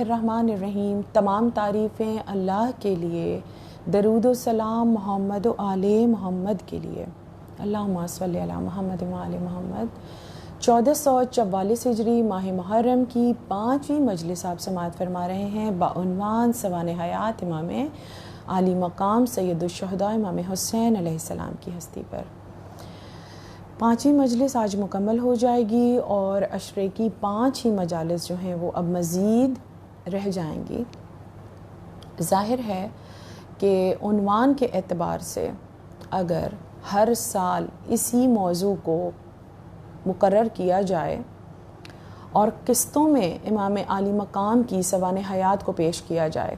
الرحمن الرحیم۔ تمام تعریفیں اللہ کے لیے، درود و سلام محمد و آل محمد کے لیے۔ اللہم صلی علی محمد و آل محمد۔ 1444 ہجری ماہ محرم کی 5ویں مجلس آپ سماعت فرما رہے ہیں بعنوان سوانح حیات امام عالی مقام سید الشہداء امام حسین علیہ السلام کی ہستی پر۔ 5ویں مجلس آج مکمل ہو جائے گی اور عشرے کی 5 ہی مجالس جو ہیں وہ اب مزید رہ جائیں گی۔ ظاہر ہے کہ عنوان کے اعتبار سے اگر ہر سال اسی موضوع کو مقرر کیا جائے اور قسطوں میں امام عالی مقام کی سوانح حیات کو پیش کیا جائے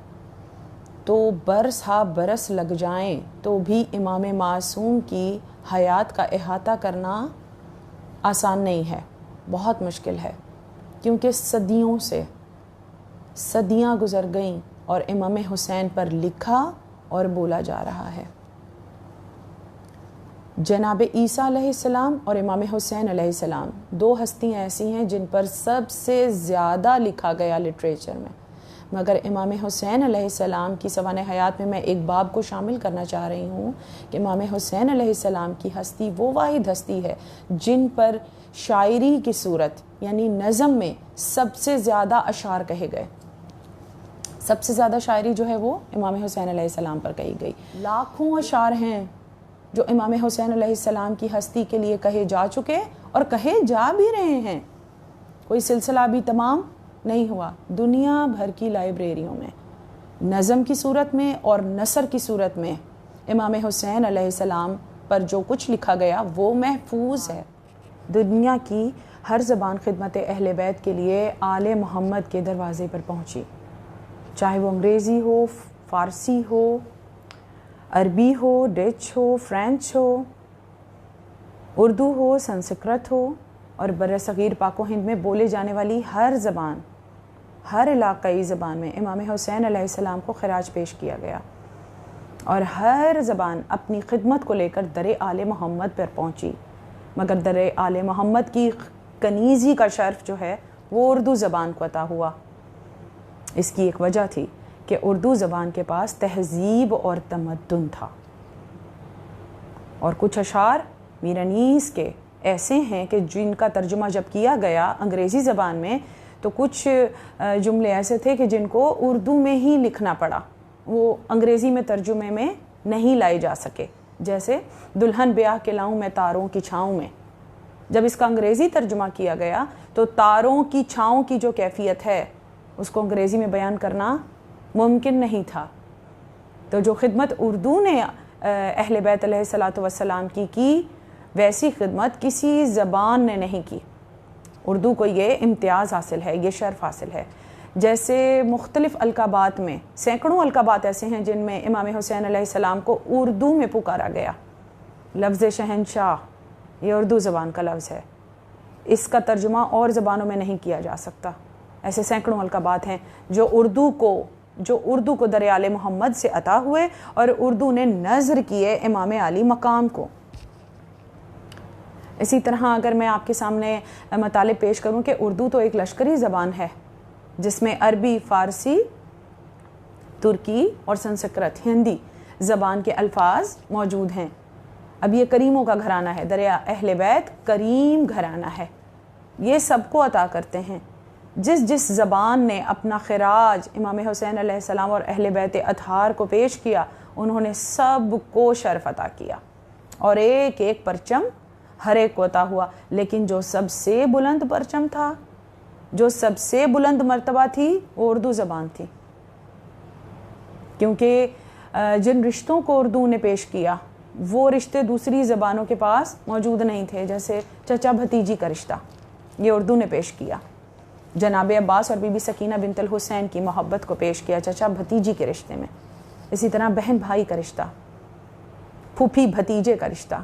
تو برس ہا برس لگ جائیں تو بھی امام معصوم کی حیات کا احاطہ کرنا آسان نہیں ہے، بہت مشکل ہے، کیونکہ صدیاں گزر گئیں اور امام حسین پر لکھا اور بولا جا رہا ہے۔ جناب عیسیٰ علیہ السلام اور امام حسین علیہ السلام 2 ہستیاں ایسی ہیں جن پر سب سے زیادہ لکھا گیا لٹریچر میں، مگر امام حسین علیہ السلام کی سوانح حیات میں ایک باب کو شامل کرنا چاہ رہی ہوں کہ امام حسین علیہ السلام کی ہستی وہ واحد ہستی ہے جن پر شاعری کی صورت یعنی نظم میں سب سے زیادہ اشعار کہے گئے۔ سب سے زیادہ شاعری جو ہے وہ امام حسین علیہ السلام پر کہی گئی۔ لاکھوں اشعار ہیں جو امام حسین علیہ السلام کی ہستی کے لیے کہے جا چکے اور کہے جا بھی رہے ہیں، کوئی سلسلہ بھی تمام نہیں ہوا۔ دنیا بھر کی لائبریریوں میں نظم کی صورت میں اور نثر کی صورت میں امام حسین علیہ السلام پر جو کچھ لکھا گیا وہ محفوظ ہے۔ دنیا کی ہر زبان خدمت اہل بیت کے لیے آل محمد کے دروازے پر پہنچی، چاہے وہ انگریزی ہو، فارسی ہو، عربی ہو، ڈچ ہو، فرینچ ہو، اردو ہو، سنسکرت ہو، اور برصغیر پاک و ہند میں بولے جانے والی ہر زبان، ہر علاقائی زبان میں امام حسین علیہ السلام کو خراج پیش کیا گیا، اور ہر زبان اپنی خدمت کو لے کر در آل محمد پر پہنچی، مگر در آل محمد کی کنیزی کا شرف جو ہے وہ اردو زبان کو عطا ہوا۔ اس کی ایک وجہ تھی کہ اردو زبان کے پاس تہذیب اور تمدن تھا، اور کچھ اشعار میر انیس کے ایسے ہیں کہ جن کا ترجمہ جب کیا گیا انگریزی زبان میں تو کچھ جملے ایسے تھے کہ جن کو اردو میں ہی لکھنا پڑا، وہ انگریزی میں ترجمے میں نہیں لائے جا سکے۔ جیسے دلہن بیاہ کے لاؤں میں تاروں کی چھاؤں میں، جب اس کا انگریزی ترجمہ کیا گیا تو تاروں کی چھاؤں کی جو کیفیت ہے اس کو انگریزی میں بیان کرنا ممکن نہیں تھا۔ تو جو خدمت اردو نے اہل بیت علیہ الصلوۃ والسلام کی ویسی خدمت کسی زبان نے نہیں کی۔ اردو کو یہ امتیاز حاصل ہے، یہ شرف حاصل ہے۔ جیسے مختلف القابات میں سینکڑوں القابات ایسے ہیں جن میں امام حسین علیہ السلام کو اردو میں پکارا گیا۔ لفظ شہنشاہ یہ اردو زبان کا لفظ ہے، اس کا ترجمہ اور زبانوں میں نہیں کیا جا سکتا۔ ایسے سینکڑوں القابات ہیں جو اردو کو در آل محمد سے عطا ہوئے اور اردو نے نذر کیے امام عالی مقام کو۔ اسی طرح اگر میں آپ کے سامنے مطالب پیش کروں کہ اردو تو ایک لشکری زبان ہے جس میں عربی، فارسی، ترکی اور سنسکرت ہندی زبان کے الفاظ موجود ہیں۔ اب یہ کریموں کا گھرانہ ہے، در اہل بیت کریم گھرانہ ہے، یہ سب کو عطا کرتے ہیں۔ جس زبان نے اپنا خراج امام حسین علیہ السلام اور اہل بیت اطہار کو پیش کیا انہوں نے سب کو شرف عطا کیا، اور ایک ایک پرچم ہر ایک کو عطا ہوا، لیکن جو سب سے بلند پرچم تھا، جو سب سے بلند مرتبہ تھی وہ اردو زبان تھی، کیونکہ جن رشتوں کو اردو نے پیش کیا وہ رشتے دوسری زبانوں کے پاس موجود نہیں تھے، جیسے چچا بھتیجی کا رشتہ یہ اردو نے پیش کیا، جناب عباس اور بی بی سکینہ بنت الحسین کی محبت کو پیش کیا چچا بھتیجی کے رشتے میں۔ اسی طرح بہن بھائی کا رشتہ، پھوپھی بھتیجے کا رشتہ،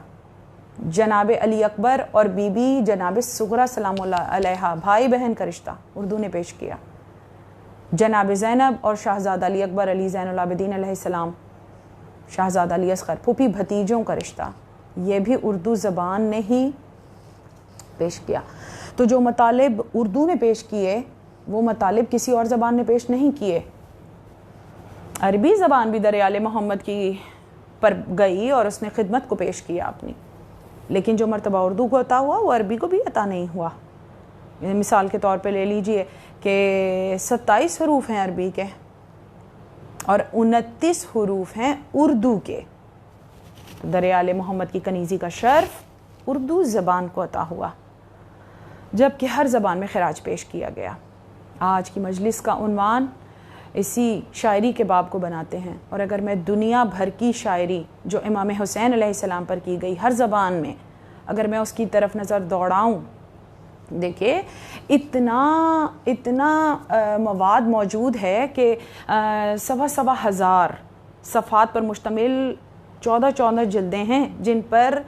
جناب علی اکبر اور بی بی جناب صغرا سلام اللہ علیہا بھائی بہن کا رشتہ اردو نے پیش کیا، جناب زینب اور شہزادہ علی اکبر علی زین العابدین علیہ السلام، شہزادہ علی اصغر پھوپھی بھتیجوں کا رشتہ یہ بھی اردو زبان نے ہی پیش کیا۔ تو جو مطالب اردو نے پیش کیے وہ مطالب کسی اور زبان نے پیش نہیں کیے. عربی زبان بھی در آل محمد کی پر گئی اور اس نے خدمت کو پیش کیا اپنی، لیکن جو مرتبہ اردو کو عطا ہوا وہ عربی کو بھی عطا نہیں ہوا. مثال کے طور پہ لے لیجئے کہ 27 حروف ہیں عربی کے اور 29 حروف ہیں اردو کے. در آل محمد کی کنیزی کا شرف اردو زبان کو عطا ہوا، جبکہ ہر زبان میں خراج پیش کیا گیا. آج کی مجلس کا عنوان اسی شاعری کے باب کو بناتے ہیں، اور اگر میں دنیا بھر کی شاعری جو امام حسین علیہ السلام پر کی گئی ہر زبان میں اگر میں اس کی طرف نظر دوڑاؤں، دیکھیے اتنا مواد موجود ہے کہ 1,000 صفحات پر مشتمل 14 جلدیں ہیں، جن پر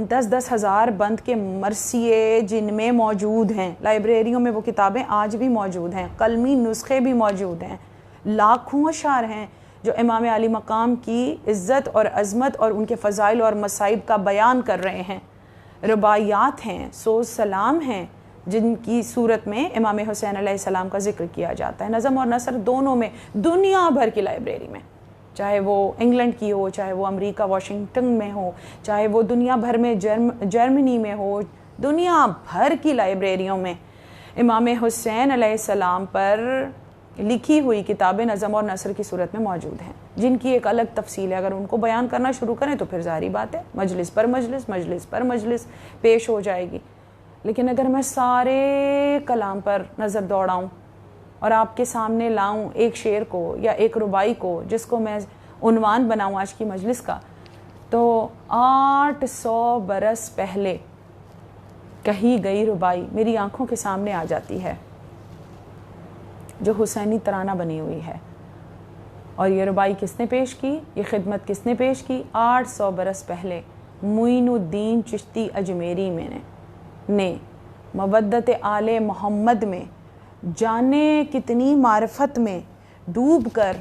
10 ہزار بند کے مرثیے جن میں موجود ہیں. لائبریریوں میں وہ کتابیں آج بھی موجود ہیں، قلمی نسخے بھی موجود ہیں. لاکھوں اشعار ہیں جو امام علی مقام کی عزت اور عظمت اور ان کے فضائل اور مصائب کا بیان کر رہے ہیں. رباعیات ہیں، سوز سلام ہیں، جن کی صورت میں امام حسین علیہ السلام کا ذکر کیا جاتا ہے. نظم اور نثر دونوں میں دنیا بھر کی لائبریری میں، چاہے وہ انگلینڈ کی ہو، چاہے وہ امریکہ واشنگٹن میں ہو، چاہے وہ دنیا بھر میں جرمنی میں ہو، دنیا بھر کی لائبریریوں میں امام حسین علیہ السلام پر لکھی ہوئی کتابیں نظم اور نثر کی صورت میں موجود ہیں، جن کی ایک الگ تفصیل ہے. اگر ان کو بیان کرنا شروع کریں تو پھر ظاہری بات ہے مجلس پر مجلس پیش ہو جائے گی. لیکن اگر میں سارے کلام پر نظر دوڑاؤں اور آپ کے سامنے لاؤں ایک شعر کو یا ایک ربائی کو جس کو میں عنوان بناؤں آج کی مجلس کا، تو 800 برس پہلے کہی گئی ربائی میری آنکھوں کے سامنے آ جاتی ہے، جو حسینی ترانہ بنی ہوئی ہے. اور یہ ربائی کس نے پیش کی، یہ خدمت کس نے پیش کی؟ 800 برس پہلے معین الدین چشتی اجمیری نے مودت آل محمد میں جانے کتنی معرفت میں ڈوب کر،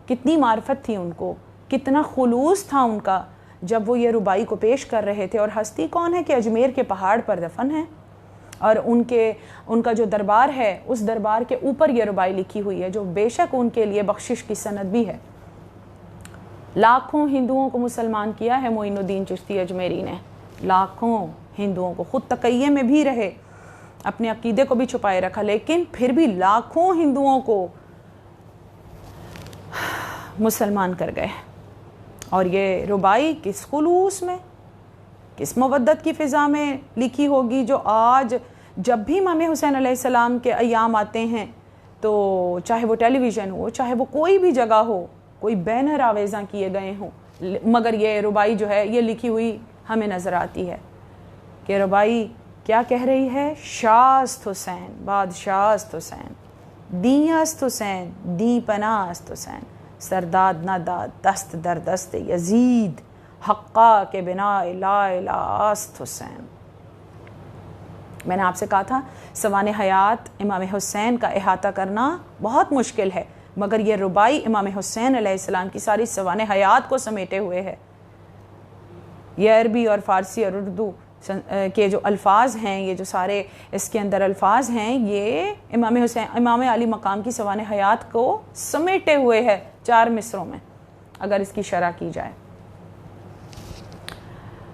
کتنی معرفت تھی ان کو، کتنا خلوص تھا ان کا جب وہ یہ ربائی کو پیش کر رہے تھے. اور ہستی کون ہے کہ اجمیر کے پہاڑ پر دفن ہے، اور ان کا جو دربار ہے اس دربار کے اوپر یہ ربائی لکھی ہوئی ہے، جو بے شک ان کے لیے بخشش کی سند بھی ہے. لاکھوں ہندوؤں کو مسلمان کیا ہے معین الدین چشتی اجمیری نے، لاکھوں ہندوؤں کو، خود تقیے میں بھی رہے، اپنے عقیدے کو بھی چھپائے رکھا، لیکن پھر بھی لاکھوں ہندوؤں کو مسلمان کر گئے. اور یہ ربائی کس خلوص میں، کس مودت کی فضا میں لکھی ہوگی، جو آج جب بھی امام حسین علیہ السلام کے ایام آتے ہیں تو چاہے وہ ٹیلی ویژن ہو، چاہے وہ کوئی بھی جگہ ہو، کوئی بینر آویزاں کیے گئے ہوں، مگر یہ ربائی جو ہے یہ لکھی ہوئی ہمیں نظر آتی ہے. کہ ربائی کیا کہہ رہی ہے؟ شاست حسین، بادشاہ است حسین، دی است حسین، دی پناہ است حسین، سرداد نہ داد دست در دست یزید، حقا کے بنا لا الہ است حسین. میں نے آپ سے کہا تھا سوانح حیات امام حسین کا احاطہ کرنا بہت مشکل ہے، مگر یہ ربائی امام حسین علیہ السلام کی ساری سوانح حیات کو سمیٹے ہوئے ہے. یہ عربی اور فارسی اور اردو کے جو الفاظ ہیں، یہ جو سارے اس کے اندر الفاظ ہیں، یہ امام علی مقام کی سوانح حیات کو سمیٹے ہوئے ہے 4 مصروں میں اگر اس کی شرح کی جائے.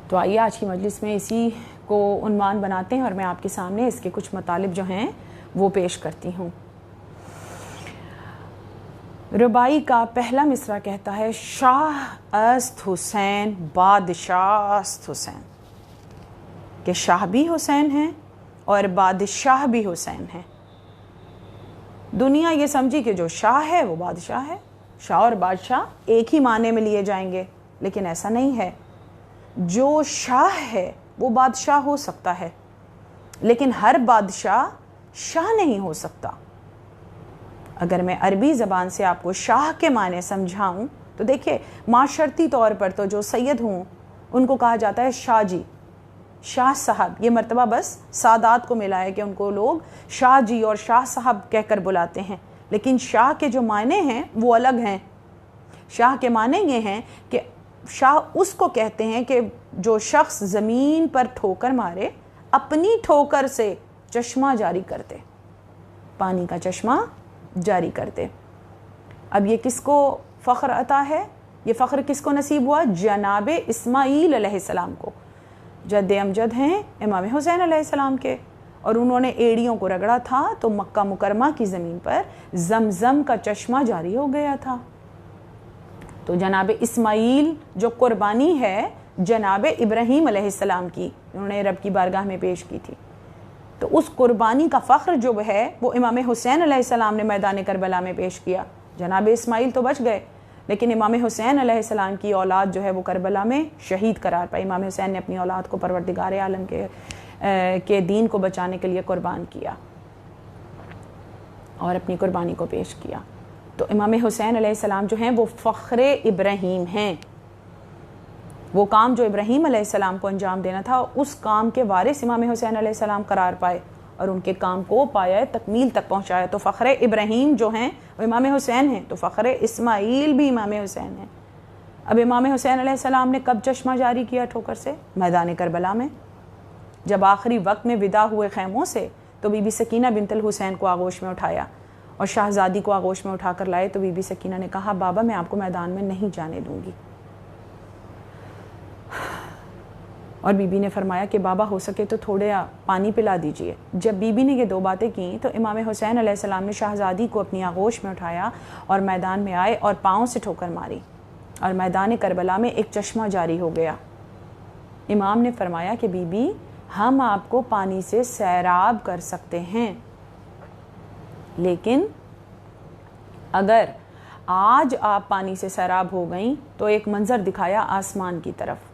تو آئیے آج کی مجلس میں اسی کو عنوان بناتے ہیں اور میں آپ کے سامنے اس کے کچھ مطالب جو ہیں وہ پیش کرتی ہوں. ربائی کا پہلا مصرع کہتا ہے شاہ است حسین بادشاہ است حسین، کہ شاہ بھی حسین ہیں اور بادشاہ بھی حسین ہیں. دنیا یہ سمجھی کہ جو شاہ ہے وہ بادشاہ ہے، شاہ اور بادشاہ ایک ہی معنی میں لیے جائیں گے، لیکن ایسا نہیں ہے. جو شاہ ہے وہ بادشاہ ہو سکتا ہے، لیکن ہر بادشاہ شاہ نہیں ہو سکتا. اگر میں عربی زبان سے آپ کو شاہ کے معنی سمجھاؤں تو دیکھیں معاشرتی طور پر تو جو سید ہوں ان کو کہا جاتا ہے شاہ جی، شاہ صاحب. یہ مرتبہ بس سادات کو ملا ہے کہ ان کو لوگ شاہ جی اور شاہ صاحب کہہ کر بلاتے ہیں، لیکن شاہ کے جو معنی ہیں وہ الگ ہیں. شاہ کے معنی یہ ہیں کہ شاہ اس کو کہتے ہیں کہ جو شخص زمین پر ٹھوکر مارے اپنی ٹھوکر سے چشمہ جاری کرتے. پانی کا چشمہ جاری کر دے۔ اب یہ کس کو فخر عطا ہے؟ یہ فخر کس کو نصیب ہوا؟ جناب اسماعیل علیہ السلام کو، جد امجد ہیں امام حسین علیہ السلام کے، اور انہوں نے ایڑیوں کو رگڑا تھا تو مکہ مکرمہ کی زمین پر زمزم کا چشمہ جاری ہو گیا تھا۔ تو جناب اسماعیل جو قربانی ہے جناب ابراہیم علیہ السلام کی، انہوں نے رب کی بارگاہ میں پیش کی تھی، تو اس قربانی کا فخر جو ہے وہ امام حسین علیہ السلام نے میدان کربلا میں پیش کیا۔ جناب اسماعیل تو بچ گئے، لیکن امام حسین علیہ السلام کی اولاد جو ہے وہ کربلا میں شہید قرار پائی۔ امام حسین نے اپنی اولاد کو پروردگار عالم کے دین کو بچانے کے لیے قربان کیا اور اپنی قربانی کو پیش کیا۔ تو امام حسین علیہ السلام جو ہیں وہ فخر ابراہیم ہیں۔ وہ کام جو ابراہیم علیہ السلام کو انجام دینا تھا، اس کام کے وارث امام حسین علیہ السلام قرار پائے اور ان کے کام کو پایا تکمیل تک پہنچایا۔ تو فخر ابراہیم جو ہیں وہ امام حسین ہیں، تو فخر اسماعیل بھی امام حسین ہیں۔ اب امام حسین علیہ السلام نے کب چشمہ جاری کیا ٹھوکر سے؟ میدان کربلا میں، جب آخری وقت میں ودا ہوئے خیموں سے، تو بی بی سکینہ بنت الحسین کو آغوش میں اٹھایا اور شہزادی کو آغوش میں اٹھا کر لائے، تو بی بی سکینہ نے کہا بابا میں آپ کو میدان میں نہیں جانے دوں گی، اور بی بی نے فرمایا کہ بابا ہو سکے تو تھوڑا پانی پلا دیجئے۔ جب بی بی نے یہ دو باتیں کیں تو امام حسین علیہ السلام نے شہزادی کو اپنی آغوش میں اٹھایا اور میدان میں آئے اور پاؤں سے ٹھوکر ماری، اور میدان کربلا میں ایک چشمہ جاری ہو گیا۔ امام نے فرمایا کہ بی بی ہم آپ کو پانی سے سیراب کر سکتے ہیں، لیکن اگر آج آپ پانی سے سیراب ہو گئیں تو ایک منظر دکھایا آسمان کی طرف۔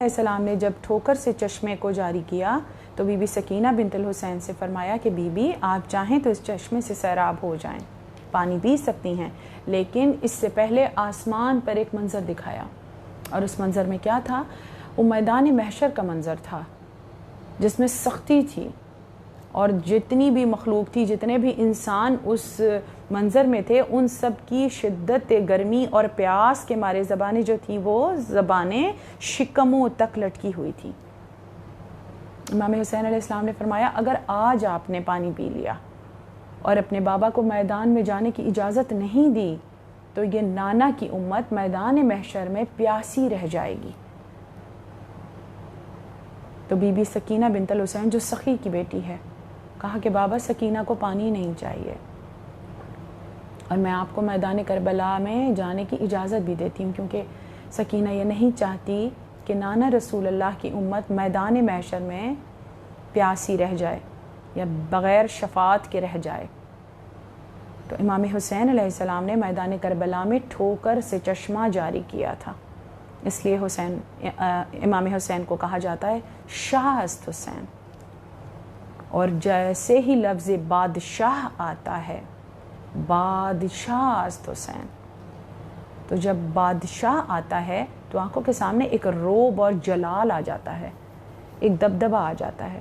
علیہ السلام نے جب ٹھوکر سے چشمے کو جاری کیا تو بی بی سکینہ بنت الحسین سے فرمایا کہ بی بی آپ چاہیں تو اس چشمے سے سیراب ہو جائیں، پانی پی سکتی ہیں، لیکن اس سے پہلے آسمان پر ایک منظر دکھایا، اور اس منظر میں کیا تھا؟ وہ میدان محشر کا منظر تھا جس میں سختی تھی، اور جتنی بھی مخلوق تھی، جتنے بھی انسان اس منظر میں تھے، ان سب کی شدت گرمی اور پیاس کے مارے زبانیں جو تھیں وہ زبانیں شکموں تک لٹکی ہوئی تھی۔ امام حسین علیہ السلام نے فرمایا اگر آج آپ نے پانی پی لیا اور اپنے بابا کو میدان میں جانے کی اجازت نہیں دی تو یہ نانا کی امت میدان محشر میں پیاسی رہ جائے گی۔ تو بی بی سکینہ بنت الحسین جو سخی کی بیٹی ہے، کہا کہ بابا سکینہ کو پانی نہیں چاہیے، اور میں آپ کو میدان کربلا میں جانے کی اجازت بھی دیتی ہوں، کیونکہ سکینہ یہ نہیں چاہتی کہ نانا رسول اللہ کی امت میدان محشر میں پیاسی رہ جائے یا بغیر شفاعت کے رہ جائے۔ تو امام حسین علیہ السلام نے میدان کربلا میں ٹھوکر سے چشمہ جاری کیا تھا، اس لیے امام حسین کو کہا جاتا ہے شاہ است حسین۔ اور جیسے ہی لفظ بادشاہ آتا ہے، بادشاہ است حسین، تو جب بادشاہ آتا ہے تو آنکھوں کے سامنے ایک روب اور جلال آ جاتا ہے، ایک دبدبہ آ جاتا ہے۔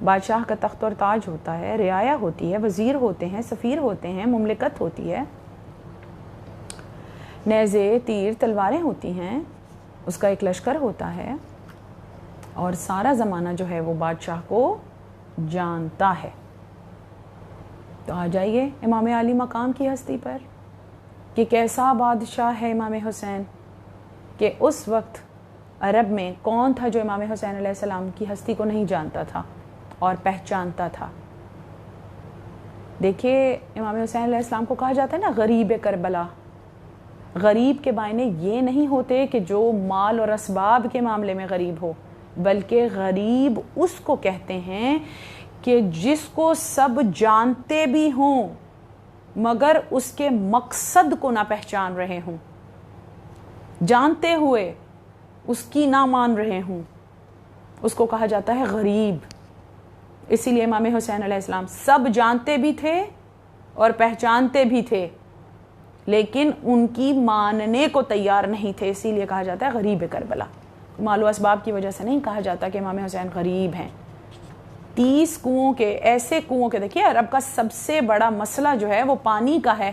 بادشاہ کا تخت اور تاج ہوتا ہے، رعایا ہوتی ہے، وزیر ہوتے ہیں، سفیر ہوتے ہیں، مملکت ہوتی ہے، نیزے، تیر، تلواریں ہوتی ہیں، اس کا ایک لشکر ہوتا ہے، اور سارا زمانہ جو ہے وہ بادشاہ کو جانتا ہے۔ تو آ جائیے امام عالی مقام کی ہستی پر کہ کیسا بادشاہ ہے امام حسین، کہ اس وقت عرب میں کون تھا جو امام حسین علیہ السلام کی ہستی کو نہیں جانتا تھا اور پہچانتا تھا۔ دیکھیے امام حسین علیہ السلام کو کہا جاتا ہے نا غریب کربلا۔ غریب کے معنی یہ نہیں ہوتے کہ جو مال اور اسباب کے معاملے میں غریب ہو، بلکہ غریب اس کو کہتے ہیں کہ جس کو سب جانتے بھی ہوں مگر اس کے مقصد کو نہ پہچان رہے ہوں، جانتے ہوئے اس کی نہ مان رہے ہوں، اس کو کہا جاتا ہے غریب۔ اسی لیے امام حسین علیہ السلام سب جانتے بھی تھے اور پہچانتے بھی تھے، لیکن ان کی ماننے کو تیار نہیں تھے، اسی لیے کہا جاتا ہے غریب کربلا۔ مال و اسباب کی وجہ سے نہیں کہا جاتا کہ امام حسین غریب ہیں۔ 30 کنووں کے، ایسے کنووں کے، دیکھیے عرب کا سب سے بڑا مسئلہ جو ہے وہ پانی کا ہے۔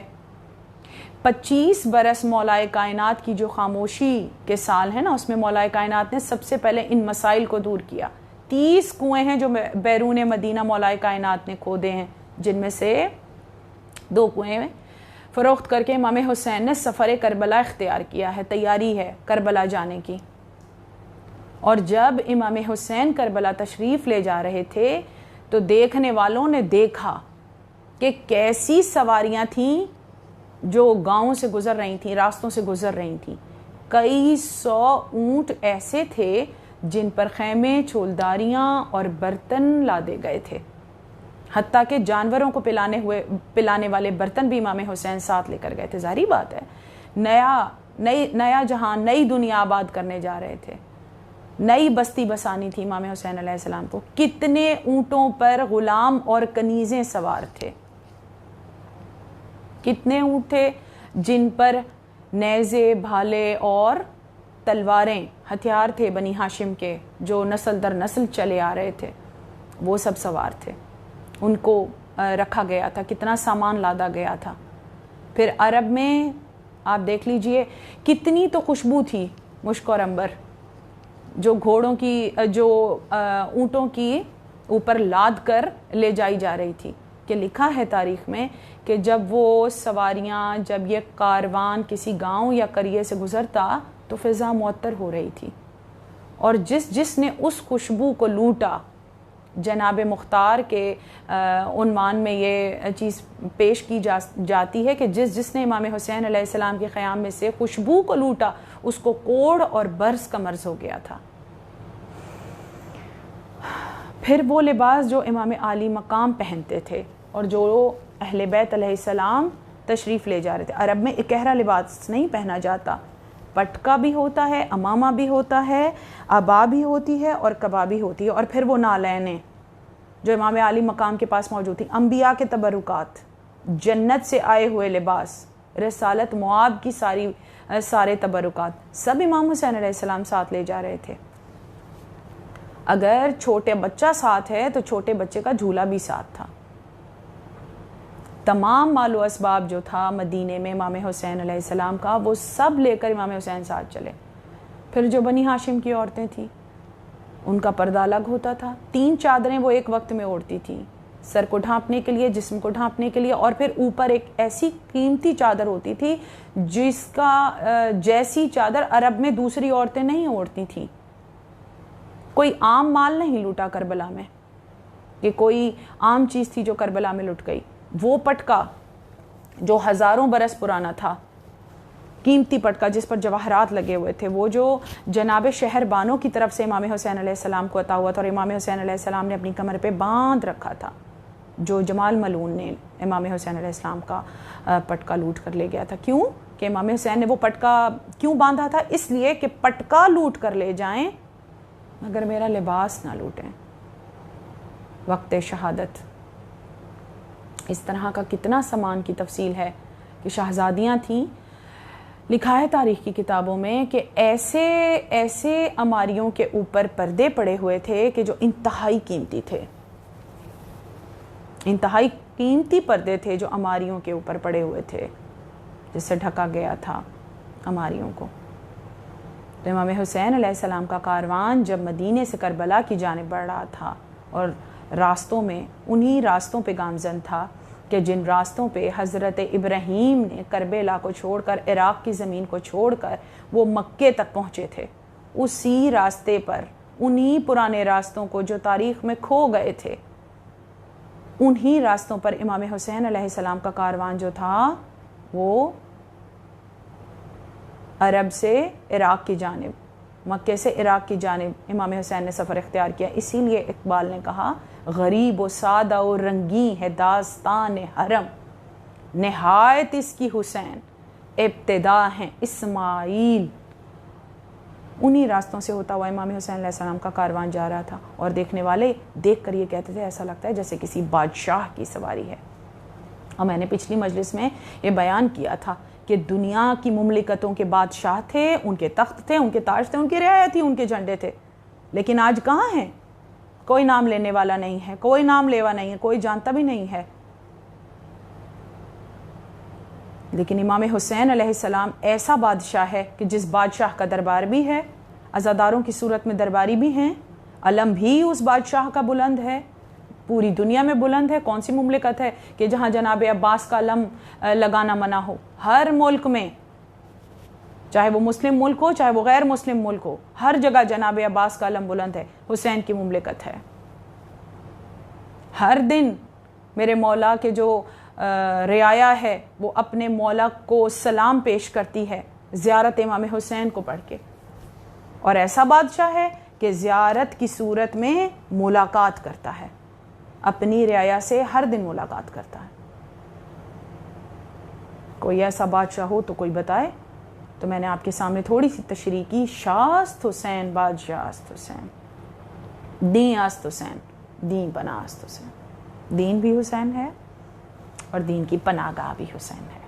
25 برس مولائے کائنات کی جو خاموشی کے سال ہیں نا، اس میں مولائے کائنات نے سب سے پہلے ان مسائل کو دور کیا۔ 30 کنویں ہیں جو بیرون مدینہ مولائے کائنات نے کھودے ہیں، جن میں سے 2 کنویں فروخت کر کے امام حسین نے سفر کربلا اختیار کیا ہے، تیاری ہے کربلا جانے کی۔ اور جب امام حسین کربلا تشریف لے جا رہے تھے تو دیکھنے والوں نے دیکھا کہ کیسی سواریاں تھیں جو گاؤں سے گزر رہی تھیں، راستوں سے گزر رہی تھیں۔ کئی 100 اونٹ ایسے تھے جن پر خیمے، چھولداریاں اور برتن لادے گئے تھے، حتیٰ کہ جانوروں کو پلانے والے برتن بھی امام حسین ساتھ لے کر گئے تھے۔ ظاہری بات ہے، نیا جہان، نئی دنیا آباد کرنے جا رہے تھے، نئی بستی بسانی تھی امام حسین علیہ السلام کو۔ کتنے اونٹوں پر غلام اور کنیزیں سوار تھے، کتنے اونٹ تھے جن پر نیزے، بھالے اور تلواریں، ہتھیار تھے بنی ہاشم کے جو نسل در نسل چلے آ رہے تھے، وہ سب سوار تھے، ان کو رکھا گیا تھا، کتنا سامان لادا گیا تھا۔ پھر عرب میں آپ دیکھ لیجئے کتنی تو خوشبو تھی، مشک اور عنبر، جو گھوڑوں کی، جو اونٹوں کی اوپر لاد کر لے جائی جا رہی تھی، کہ لکھا ہے تاریخ میں کہ جب وہ سواریاں، جب یہ کاروان کسی گاؤں یا قریے سے گزرتا تو فضا معطر ہو رہی تھی، اور جس نے اس خوشبو کو لوٹا، جناب مختار کے عنوان میں یہ چیز پیش کی جاتی ہے کہ جس نے امام حسین علیہ السلام کے قیام میں سے خوشبو کو لوٹا، اس کو کوڑ اور برس کا مرض ہو گیا تھا۔ پھر وہ لباس جو امام عالی مقام پہنتے تھے اور جو اہل بیت علیہ السلام تشریف لے جا رہے تھے، عرب میں اکہرا لباس نہیں پہنا جاتا، پٹکا بھی ہوتا ہے، امامہ بھی ہوتا ہے، عبا بھی ہوتی ہے اور قبا بھی ہوتی ہے، اور پھر وہ نالینیں جو امام عالی مقام کے پاس موجود تھی، انبیاء کے تبرکات، جنت سے آئے ہوئے لباس، رسالت معاد کی سارے تبرکات، سب امام حسین علیہ السلام ساتھ لے جا رہے تھے۔ اگر چھوٹے بچہ ساتھ ہے تو چھوٹے بچے کا جھولا بھی ساتھ تھا۔ تمام مال و اسباب جو تھا مدینے میں امام حسین علیہ السلام کا، وہ سب لے کر امام حسین ساتھ چلے۔ پھر جو بنی ہاشم کی عورتیں تھیں ان کا پردہ الگ ہوتا تھا، 3 چادریں وہ ایک وقت میں اوڑھتی تھیں، سر کو ڈھانپنے کے لیے، جسم کو ڈھانپنے کے لیے، اور پھر اوپر ایک ایسی قیمتی چادر ہوتی تھی جس کا جیسی چادر عرب میں دوسری عورتیں نہیں اوڑھتی تھیں۔ کوئی عام مال نہیں لوٹا کربلا میں، یہ کوئی عام چیز تھی جو کربلا میں لٹ گئی۔ وہ پٹکا جو ہزاروں برس پرانا تھا، قیمتی پٹکا جس پر جواہرات لگے ہوئے تھے، وہ جو جناب شہر بانو کی طرف سے امام حسین علیہ السلام کو عطا ہوا تھا اور امام حسین علیہ السلام نے اپنی کمر پہ باندھ رکھا تھا، جو جمال ملعون نے امام حسین علیہ السلام کا پٹکا لوٹ کر لے گیا تھا۔ کیوں کہ امام حسین نے وہ پٹکا کیوں باندھا تھا؟ اس لیے کہ پٹکا لوٹ کر لے جائیں مگر میرا لباس نہ لوٹیں وقت شہادت۔ اس طرح کا کتنا سامان کی تفصیل ہے کہ شہزادیاں تھیں، لکھا ہے تاریخ کی کتابوں میں کہ ایسے عماریوں کے اوپر پردے پڑے ہوئے تھے کہ جو انتہائی قیمتی تھے، انتہائی قیمتی پردے تھے جو عماریوں کے اوپر پڑے ہوئے تھے، جس سے ڈھکا گیا تھا عماریوں کو۔ تو امام حسین علیہ السلام کا کاروان جب مدینے سے کربلا کی جانب بڑھ رہا تھا اور راستوں میں انہی راستوں پہ گامزن تھا کہ جن راستوں پہ حضرت ابراہیم نے کربلا کو چھوڑ کر، عراق کی زمین کو چھوڑ کر وہ مکے تک پہنچے تھے، اسی راستے پر، انہی پرانے راستوں کو جو تاریخ میں کھو گئے تھے، انہی راستوں پر امام حسین علیہ السلام کا کاروان جو تھا وہ عرب سے عراق کی جانب، مکے سے عراق کی جانب امام حسین نے سفر اختیار کیا۔ اسی لیے اقبال نے کہا غریب و سادہ و رنگین ہے داستان حرم، نہایت اس کی حسین ابتدا ہیں اسماعیل۔ انہی راستوں سے ہوتا ہوا امام حسین علیہ السلام کا کاروان جا رہا تھا، اور دیکھنے والے دیکھ کر یہ کہتے تھے ایسا لگتا ہے جیسے کسی بادشاہ کی سواری ہے۔ اور میں نے پچھلی مجلس میں یہ بیان کیا تھا کہ دنیا کی مملکتوں کے بادشاہ تھے، ان کے تخت تھے، ان کے تاج تھے، ان کی رعایا تھی، ان کے جھنڈے تھے، لیکن آج کہاں ہیں؟ کوئی نام لینے والا نہیں ہے، کوئی نام لیوا نہیں ہے، کوئی جانتا بھی نہیں ہے۔ لیکن امام حسین علیہ السلام ایسا بادشاہ ہے کہ جس بادشاہ کا دربار بھی ہے، عزاداروں کی صورت میں درباری بھی ہیں، علم بھی اس بادشاہ کا بلند ہے، پوری دنیا میں بلند ہے. کون سی مملکت ہے کہ جہاں جناب عباس کا علم لگانا منع ہو؟ ہر ملک میں، چاہے وہ مسلم ملک ہو چاہے وہ غیر مسلم ملک ہو، ہر جگہ جناب عباس کا علم بلند ہے. حسین کی مملکت ہے. ہر دن میرے مولا کے جو رعایا ہے وہ اپنے مولا کو سلام پیش کرتی ہے زیارت امام حسین کو پڑھ کے. اور ایسا بادشاہ ہے کہ زیارت کی صورت میں ملاقات کرتا ہے، اپنی رعایا سے ہر دن ملاقات کرتا ہے. کوئی ایسا بادشاہ ہو تو کوئی بتائے. تو میں نے آپ کے سامنے تھوڑی سی تشریح کی. شاست حسین بادشاہ است حسین، دین است حسین، دین پناہ است حسین. دین بھی حسین ہے اور دین کی پناہ گاہ بھی حسین ہے.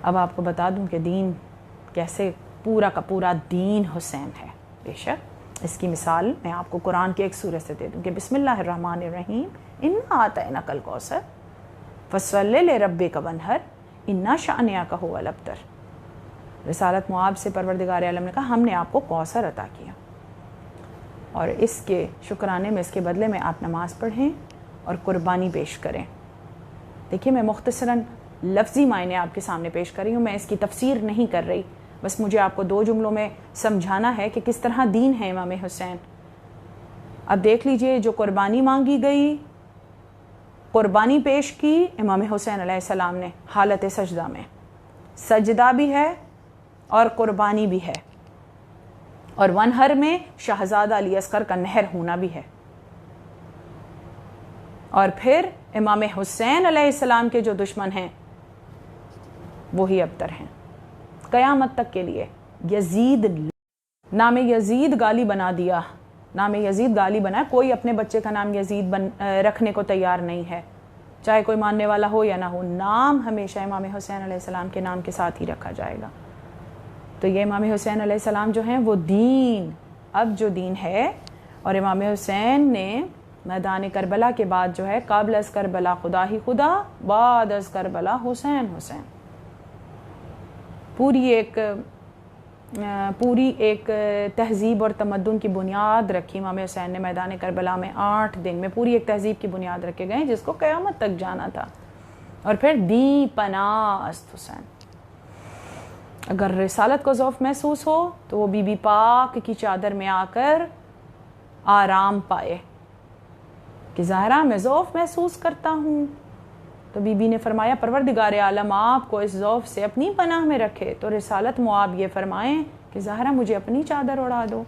اب آپ کو بتا دوں کہ دین کیسے، پورا کا پورا دین حسین ہے. بے شک اس کی مثال میں آپ کو قرآن کی ایک سورہ سے دے دوں کہ بسم اللہ الرحمن الرحیم انا اعطیناک الکوثر فصلی لربک وانحر انا شانئک هو الابتر. رسالت معاب سے پروردگار عالم نے کہا ہم نے آپ کو کوثر عطا کیا، اور اس کے شکرانے میں، اس کے بدلے میں آپ نماز پڑھیں اور قربانی پیش کریں. دیکھیے میں مختصراً لفظی معنی آپ کے سامنے پیش کر رہی ہوں، میں اس کی تفسیر نہیں کر رہی، بس مجھے آپ کو 2 جملوں میں سمجھانا ہے کہ کس طرح دین ہے امام حسین. اب دیکھ لیجئے، جو قربانی مانگی گئی، قربانی پیش کی امام حسین علیہ السلام نے حالت سجدہ میں. سجدہ بھی ہے اور قربانی بھی ہے، اور ونہر میں شہزادہ علی اصغر کا نہر ہونا بھی ہے. اور پھر امام حسین علیہ السلام کے جو دشمن ہیں وہی ابتر ہیں قیامت تک کے لیے. یزید، نام یزید گالی بنا دیا، نام یزید گالی بنا. کوئی اپنے بچے کا نام یزید رکھنے کو تیار نہیں ہے، چاہے کوئی ماننے والا ہو یا نہ ہو. نام ہمیشہ امام حسین علیہ السلام کے نام کے ساتھ ہی رکھا جائے گا. تو یہ امام حسین علیہ السلام جو ہیں وہ دین، اب جو دین ہے. اور امام حسین نے میدان کربلا کے بعد جو ہے، قبل از کربلا خدا ہی خدا، بعد از کربلا حسین حسین، پوری ایک تہذیب اور تمدن کی بنیاد رکھی امام حسین نے میدان کربلا میں. 8 دن میں پوری ایک تہذیب کی بنیاد رکھے گئے جس کو قیامت تک جانا تھا. اور پھر دی پناہ است حسین. اگر رسالت کو ذوف محسوس ہو تو وہ بی بی پاک کی چادر میں آ کر آرام پائے کہ ظاہرہ میں ذوف محسوس کرتا ہوں. تو بی بی نے فرمایا پروردگار عالم آپ کو اس ذوف سے اپنی پناہ میں رکھے. تو رسالت معاب یہ فرمائیں کہ ظاہرہ مجھے اپنی چادر اڑا دو.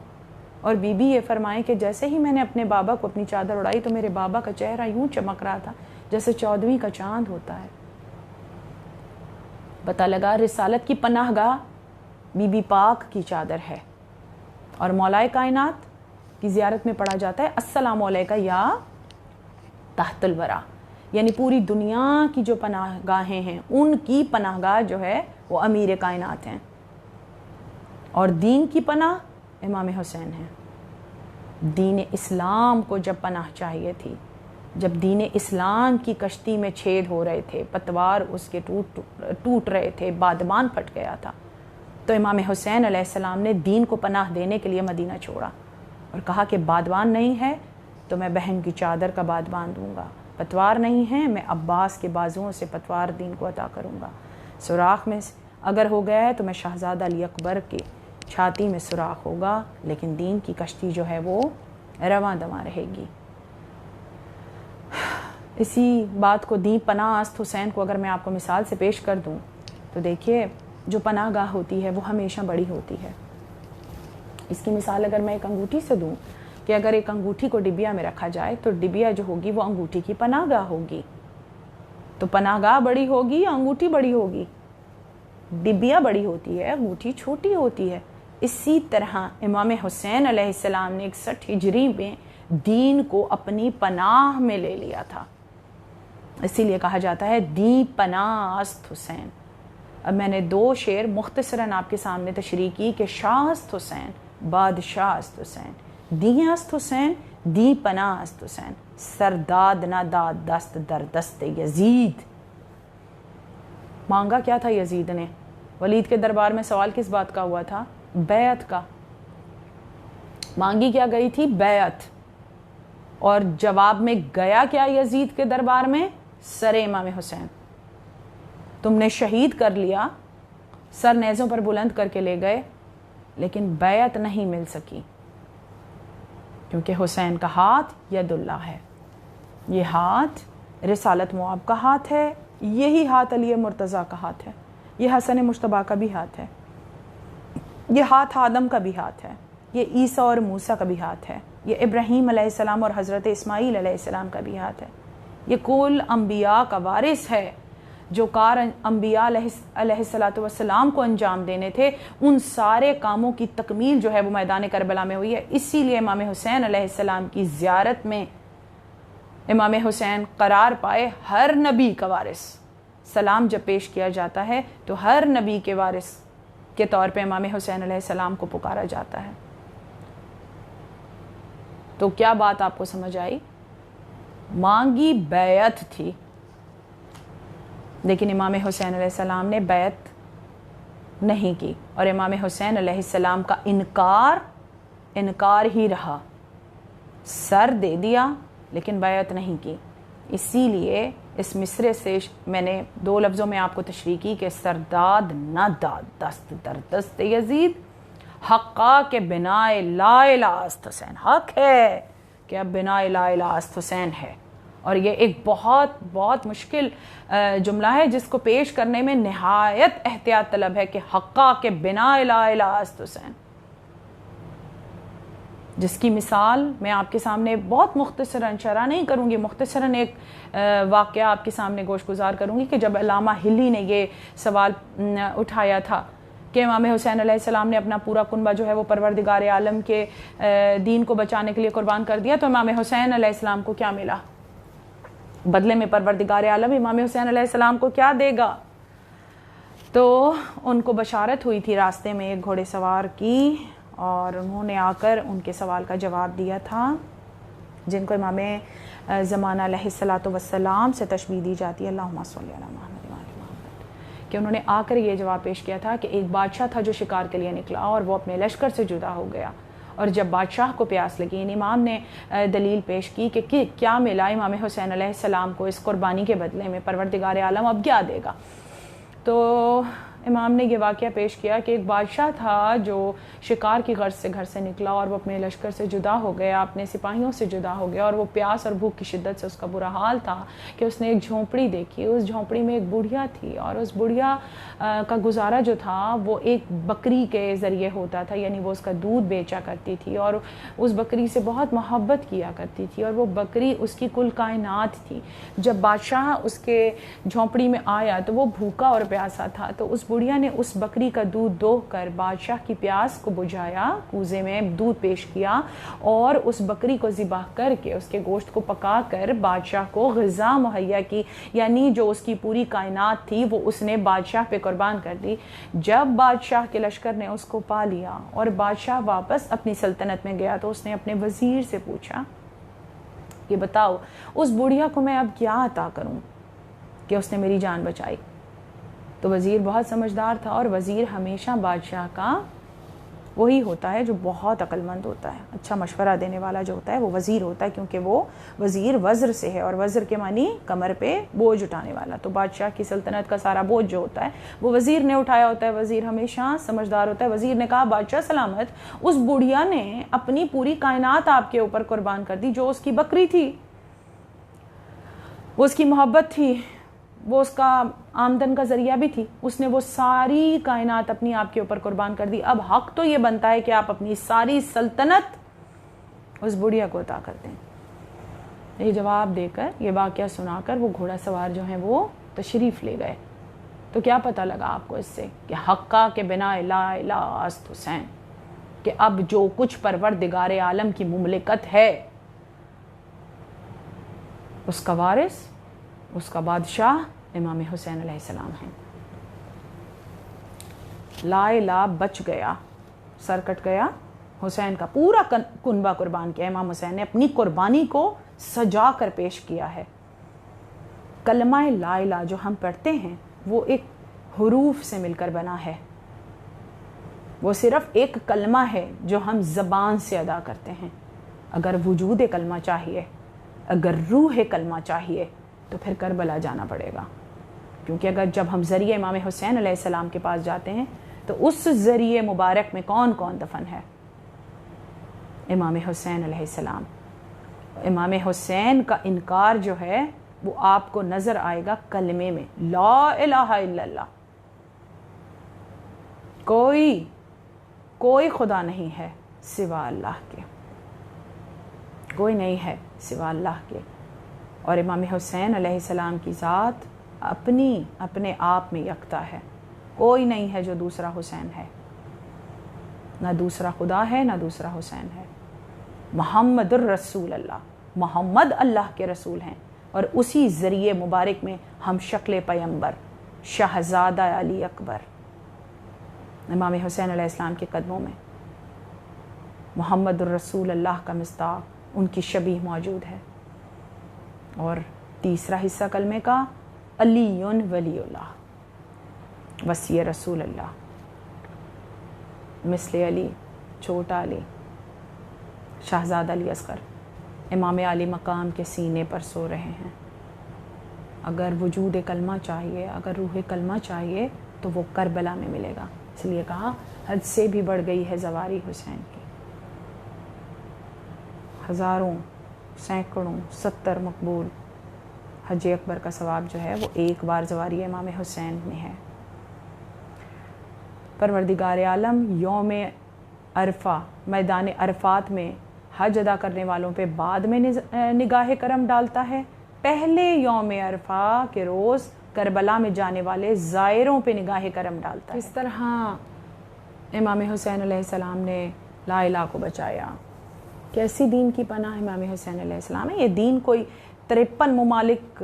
اور بی بی یہ فرمائیں کہ جیسے ہی میں نے اپنے بابا کو اپنی چادر اڑائی تو میرے بابا کا چہرہ یوں چمک رہا تھا جیسے 14ویں کا چاند ہوتا ہے. پتہ لگا رسالت کی پناہ گاہ بی بی پاک کی چادر ہے. اور مولائے کائنات کی زیارت میں پڑھا جاتا ہے السلام علیکہ یا تحت الورا، یعنی پوری دنیا کی جو پناہ گاہیں ہیں ان کی پناہ گاہ جو ہے وہ امیر کائنات ہیں. اور دین کی پناہ امام حسین ہیں. دین اسلام کو جب پناہ چاہیے تھی، جب دین اسلام کی کشتی میں چھید ہو رہے تھے، پتوار اس کے ٹوٹ رہے تھے، بادبان پھٹ گیا تھا، تو امام حسین علیہ السلام نے دین کو پناہ دینے کے لیے مدینہ چھوڑا اور کہا کہ بادبان نہیں ہے تو میں بہن کی چادر کا بادبان دوں گا، پتوار نہیں ہے میں عباس کے بازوؤں سے پتوار دین کو عطا کروں گا، سوراخ میں اگر ہو گیا ہے تو میں شہزادہ علی اکبر کی چھاتی میں سوراخ ہوگا، لیکن دین کی کشتی جو ہے وہ رواں دواں رہے گی. اسی بات کو دین پناہ است حسین کو اگر میں آپ کو مثال سے پیش کر دوں تو دیکھیے جو پناہ گاہ ہوتی ہے وہ ہمیشہ بڑی ہوتی ہے. اس کی مثال اگر میں ایک انگوٹھی سے دوں کہ اگر ایک انگوٹھی کو ڈبیا میں رکھا جائے تو ڈبیا جو ہوگی وہ انگوٹھی کی پناہ گاہ ہوگی. تو پناہ گاہ بڑی ہوگی یا انگوٹھی بڑی ہوگی؟ ڈبیا بڑی ہوتی ہے، انگوٹھی چھوٹی ہوتی ہے. اسی طرح امام حسین علیہ السلام نے 61 ہجری میں دین کو اپنی پناہ میں لے لیا تھا، اسی لیے کہا جاتا ہے دی پناہ است حسین. اب میں نے 2 شعر مختصراً آپ کے سامنے تشریح کی کہ شاہ است حسین، بادشاہ است حسین، دی است حسین، دی پناہ است حسین، سرداد نہ داد دست در دست یزید. مانگا کیا تھا یزید نے؟ ولید کے دربار میں سوال کس بات کا ہوا تھا؟ بیعت کا. مانگی کیا گئی تھی؟ بیعت. اور جواب میں گیا کیا یزید کے دربار میں؟ سر امام حسین تم نے شہید کر لیا، سر نیزوں پر بلند کر کے لے گئے، لیکن بیعت نہیں مل سکی، کیونکہ حسین کا ہاتھ ید اللہ ہے، یہ ہاتھ رسالت مواب کا ہاتھ ہے، یہی ہاتھ علی مرتضیٰ کا ہاتھ ہے، یہ حسن مجتبیٰ کا بھی ہاتھ ہے، یہ ہاتھ آدم کا بھی ہاتھ ہے، یہ عیسیٰ اور موسیٰ کا بھی ہاتھ ہے، یہ ابراہیم علیہ السلام اور حضرت اسماعیل علیہ السلام کا بھی ہاتھ ہے، یہ کل انبیاء کا وارث ہے، جو کار انبیاء علیہ السلام کو انجام دینے تھے، ان سارے کاموں کی تکمیل جو ہے وہ میدان کربلا میں ہوئی ہے۔ اسی لیے امام حسین علیہ السلام کی زیارت میں امام حسین قرار پائے ہر نبی کا وارث۔ سلام جب پیش کیا جاتا ہے تو ہر نبی کے وارث کے طور پہ امام حسین علیہ السلام کو پکارا جاتا ہے۔ تو کیا بات آپ کو سمجھ آئی؟ مانگی بیعت تھی، لیکن امام حسین علیہ السلام نے بیعت نہیں کی، اور امام حسین علیہ السلام کا انکار ہی رہا، سر دے دیا لیکن بیعت نہیں کی۔ اسی لیے اس مصرے سے میں نے 2 لفظوں میں آپ کو تشریح کی کہ سرداد نہ داد دست در دست یزید، حقا کے بنا لا الہ است حسین، حق ہے کہ اب بنا لا الہ است حسین ہے۔ اور یہ ایک بہت بہت مشکل جملہ ہے جس کو پیش کرنے میں نہایت احتیاط طلب ہے کہ حقا کے بنا لا الہ است حسین، جس کی مثال میں آپ کے سامنے بہت مختصراً شرح نہیں کروں گی، مختصراً ایک واقعہ آپ کے سامنے گوش گزار کروں گی کہ جب علامہ ہلی نے یہ سوال اٹھایا تھا کہ امام حسین علیہ السلام نے اپنا پورا کنبہ جو ہے وہ پروردگار عالم کے دین کو بچانے کے لیے قربان کر دیا، تو امام حسین علیہ السلام کو کیا ملا؟ بدلے میں پروردگار عالم امام حسین علیہ السلام کو کیا دے گا؟ تو ان کو بشارت ہوئی تھی راستے میں ایک گھوڑے سوار کی، اور انہوں نے آ کر ان کے سوال کا جواب دیا تھا، جن کو امام زمانہ علیہ السلام سے تشبیہ دی جاتی ہے، اللہم صلی علی محمد وعلی محمد، کہ انہوں نے آ کر یہ جواب پیش کیا تھا کہ ایک بادشاہ تھا جو شکار کے لیے نکلا اور وہ اپنے لشکر سے جدا ہو گیا، اور جب بادشاہ کو پیاس لگی، ان امام نے دلیل پیش کی کہ کیا ملا امام حسین علیہ السلام کو اس قربانی کے بدلے میں، پروردگار عالم اب کیا دے گا؟ تو امام نے یہ واقعہ پیش کیا کہ ایک بادشاہ تھا جو شکار کی غرض سے گھر سے نکلا اور وہ اپنے لشکر سے جدا ہو گیا، اپنے سپاہیوں سے جدا ہو گیا، اور وہ پیاس اور بھوک کی شدت سے اس کا برا حال تھا کہ اس نے ایک جھونپڑی دیکھی، اس جھونپڑی میں ایک بڑھیا تھی، اور اس بڑھیا کا گزارا جو تھا وہ ایک بکری کے ذریعے ہوتا تھا، یعنی وہ اس کا دودھ بیچا کرتی تھی اور اس بکری سے بہت محبت کیا کرتی تھی، اور وہ بکری اس کی کل کائنات تھی۔ جب بادشاہ اس کے جھونپڑی میں آیا تو وہ بھوکا اور پیاسا تھا، تو اس بڑھیا نے اس بکری کا دودھ دوہ کر بادشاہ کی پیاس کو بجھایا، کوزے میں دودھ پیش کیا، اور اس بکری کو ذبح کر کے اس کے گوشت کو پکا کر بادشاہ کو غذا مہیا کی، یعنی جو اس کی پوری کائنات تھی وہ اس نے بادشاہ پہ قربان کر دی۔ جب بادشاہ کے لشکر نے اس کو پا لیا اور بادشاہ واپس اپنی سلطنت میں گیا تو اس نے اپنے وزیر سے پوچھا کہ بتاؤ اس بڑھیا کو میں اب کیا عطا کروں کہ اس نے میری جان بچائی؟ تو وزیر بہت سمجھدار تھا، اور وزیر ہمیشہ بادشاہ کا وہی ہوتا ہے جو بہت عقل مند ہوتا ہے، اچھا مشورہ دینے والا جو ہوتا ہے وہ وزیر ہوتا ہے، کیونکہ وہ وزیر وزر سے ہے، اور وزر کے معنی کمر پہ بوجھ اٹھانے والا، تو بادشاہ کی سلطنت کا سارا بوجھ جو ہوتا ہے وہ وزیر نے اٹھایا ہوتا ہے۔ وزیر ہمیشہ سمجھدار ہوتا ہے۔ وزیر نے کہا بادشاہ سلامت، اس بڑھیا نے اپنی پوری کائنات آپ کے اوپر قربان کر دی، جو اس کی بکری تھی، وہ اس کی محبت تھی، وہ اس کا آمدن کا ذریعہ بھی تھی، اس نے وہ ساری کائنات اپنی آپ کے اوپر قربان کر دی، اب حق تو یہ بنتا ہے کہ آپ اپنی ساری سلطنت اس بڑھیا کو عطا کر دیں۔ یہ جواب دے کر، یہ واقعہ سنا کر وہ گھوڑا سوار جو ہیں وہ تشریف لے گئے۔ تو کیا پتہ لگا آپ کو اس سے کہ حقا کے بنا لا الہ است حسین، کہ اب جو کچھ پروردگار عالم کی مملکت ہے اس کا وارث، اس کا بادشاہ امام حسین علیہ السلام ہیں۔ لا الہ بچ گیا، سر کٹ گیا، حسین کا پورا کنبہ قربان کیا۔ امام حسین نے اپنی قربانی کو سجا کر پیش کیا ہے۔ کلمہ لا الہ جو ہم پڑھتے ہیں وہ ایک حروف سے مل کر بنا ہے، وہ صرف ایک کلمہ ہے جو ہم زبان سے ادا کرتے ہیں، اگر وجود کلمہ چاہیے، اگر روح کلمہ چاہیے تو پھر کربلا جانا پڑے گا، کیونکہ اگر جب ہم ذریعہ امام حسین علیہ السلام کے پاس جاتے ہیں تو اس ذریعہ مبارک میں کون کون دفن ہے؟ امام حسین علیہ السلام۔ امام حسین کا انکار جو ہے وہ آپ کو نظر آئے گا کلمے میں، لا الہ الا اللہ، کوئی خدا نہیں ہے سوا اللہ کے، کوئی نہیں ہے سوا اللہ کے۔ اور امام حسین علیہ السلام کی ذات اپنے آپ میں یکتا ہے، کوئی نہیں ہے جو دوسرا حسین ہے، نہ دوسرا خدا ہے نہ دوسرا حسین ہے۔ محمد الرسول اللہ، محمد اللہ کے رسول ہیں، اور اسی ذریعے مبارک میں ہم شکل پیمبر شہزادہ علی اکبر امام حسین علیہ السلام کے قدموں میں محمد الرسول اللہ کا مصداق، ان کی شبیہ موجود ہے۔ اور تیسرا حصہ کلمے کا، علی ولی اللہ، وصی رسول اللہ، مثل علی، چھوٹا علی، شہزادہ علی اصغر، امام علی مقام کے سینے پر سو رہے ہیں۔ اگر وجود کلمہ چاہیے، اگر روح کلمہ چاہیے تو وہ کربلا میں ملے گا۔ اس لیے کہا حد سے بھی بڑھ گئی ہے زواری حسین کی، ہزاروں، سینکڑوں، 70 مقبول حج اکبر کا ثواب جو ہے وہ ایک بار زواری امام حسین میں ہے۔ پروردگار عالم یوم عرفہ میدان عرفات میں حج ادا کرنے والوں پہ بعد میں نگاہ کرم ڈالتا ہے، پہلے یوم عرفہ کے روز کربلا میں جانے والے زائروں پہ نگاہ کرم ڈالتا ہے۔ اس طرح امام حسین علیہ السلام نے لا الہ کو بچایا۔ کیسی دین کی پناہ امام حسین علیہ السلام ہے۔ یہ دین کوئی 53 ممالک